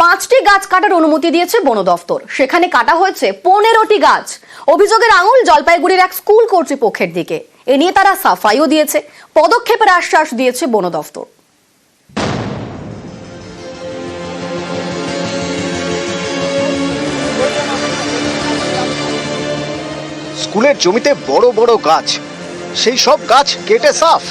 5টি গাছ কাটার অনুমতি দিয়েছে বন দফতর, সেখানে কাটা হয়েছে 15টি গাছ। অভিযোগের আঙুল জলপাইগুড়ির এক স্কুল কর্তৃপক্ষের দিকে। এ নিয়ে তারা সাফাইও দিয়েছে, পদক্ষেপের আশ্বাস দিয়েছে বন দফতর। স্কুলের জমিতে বড় বড় গাছ, সেই সব গাছ কেটে সাফ।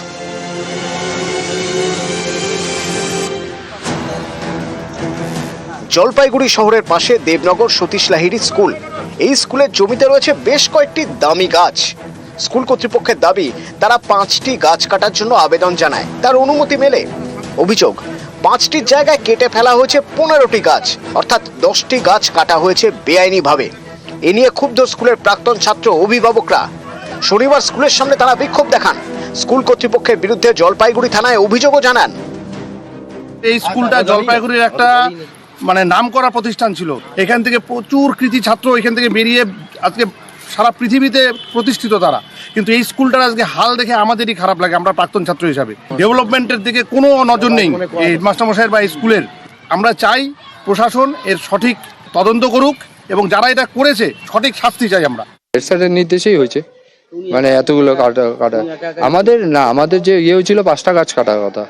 জলপাইগুড়ি শহরের পাশে দেবনগর সতীশ লাহিড়ী স্কুল। এই স্কুলের জমিতে রয়েছে বেশ কয়েকটি দামি গাছ। স্কুল কর্তৃপক্ষের দাবি, তারা 5টি গাছ কাটার জন্য আবেদন জানায়, তার অনুমতি মেলে। অভিযোগ, 5টির জায়গায় কেটে ফেলা হয়েছে 15টি গাছ, অর্থাৎ 10টি গাছ কাটা হয়েছে বেআইনিভাবে। এ নিয়ে ক্ষুব্ধ স্কুলের প্রাক্তন ছাত্র অভিভাবকরা। শনিবার স্কুলের সামনে তারা বিক্ষোভ দেখান। স্কুল কর্তৃপক্ষের বিরুদ্ধে জলপাইগুড়ি থানায় অভিযোগও জানান। এই স্কুলটা জলপাইগুড়ির একটা নামকরা প্রতিষ্ঠান ছিল। এখান থেকে প্রচুর কৃতি ছাত্র এখান থেকে বেরিয়ে আজকে সারা পৃথিবীতে প্রতিষ্ঠিত তারা। কিন্তু এই স্কুলটার আজকে হাল দেখে আমাদেরই খারাপ লাগে। আমরা প্রাক্তন ছাত্র হিসাবে ডেভেলপমেন্টের দিকে কোনো নজর নেই এই মাস্টারমশাইয়ের বা এই স্কুলের। আমরা চাই প্রশাসন এর সঠিক তদন্ত করুক এবং যারা এটা করেছে সঠিক শাস্তি চাই আমরা। স্যারের নির্দেশেই হয়েছে, এতগুলো কাটা আমাদের যে হয়েছিল 5টা গাছ কাটার কথা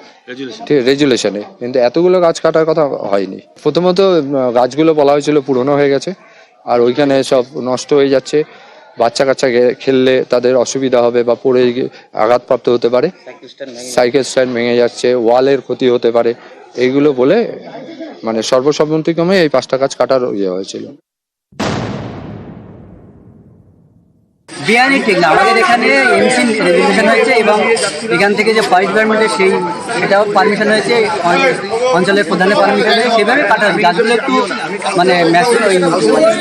ঠিক রেজুলেশনে, কিন্তু এতগুলো গাছ কাটার কথা হয়নি। প্রথমত গাছগুলো বলা হয়েছিল পুরনো হয়ে গেছে, আর ওইখানে সব নষ্ট হয়ে যাচ্ছে। বাচ্চা কাচ্চা খেললে তাদের অসুবিধা হবে বা পড়ে আঘাতপ্রাপ্ত হতে পারে, সাইকেল স্ট্যান্ড ভেঙে যাচ্ছে, ওয়ালের ক্ষতি হতে পারে। এইগুলো বলে সর্বসম্মতিক্রমে এই 5টা গাছ কাটার হয়েছিল। বেআইনি ঠিক না, আমাদের এখানে এমসি রেজুলেশন হয়েছে এবং এখান থেকে যে ফরেস্ট ডিপার্টমেন্টের সেটাও পারমিশন হয়েছে, অঞ্চলের প্রধানের পারমিশন হয়েছে। সেভাবে কাটা হচ্ছে গাছগুলো একটু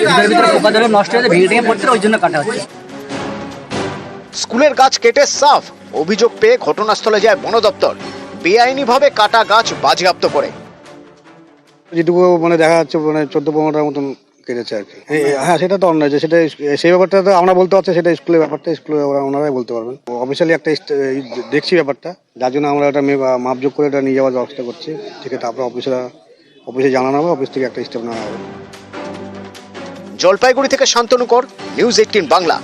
ভিতরে ভিতরে পোকা ধরে নষ্ট হয়েছে, ভেঙে ভেঙে পড়ছে, ওই জন্য কাটা হচ্ছে। স্কুলের গাছ কেটে সাফ। অভিযোগ পেয়ে ঘটনাস্থলে যায় বন দপ্তর, বেআইনিভাবে কাটা গাছ বাজেয়াপ্ত করে। যেটুকু দেখা যাচ্ছে 14-15টার মতন কেটেছে আর কি। হ্যাঁ, সেটা তো অন্যায়, সেটা সেই ব্যাপারটা তো আমরা বলতে পারছি, সেটা স্কুলের ব্যাপারটা স্কুলে ওনারাই বলতে পারবেন। অফিসিয়ালি একটা দেখছি ব্যাপারটা, যার জন্য আমরা একটা মাপযোগ করে এটা নিয়ে যাওয়ার ব্যবস্থা করছি। ঠিক আছে, তারপরে অফিসে জানানো হবে, অফিস থেকে একটা স্টেপ নেওয়া হবে। জলপাইগুড়ি থেকে শান্তনু কর, নিউজ 18 বাংলা।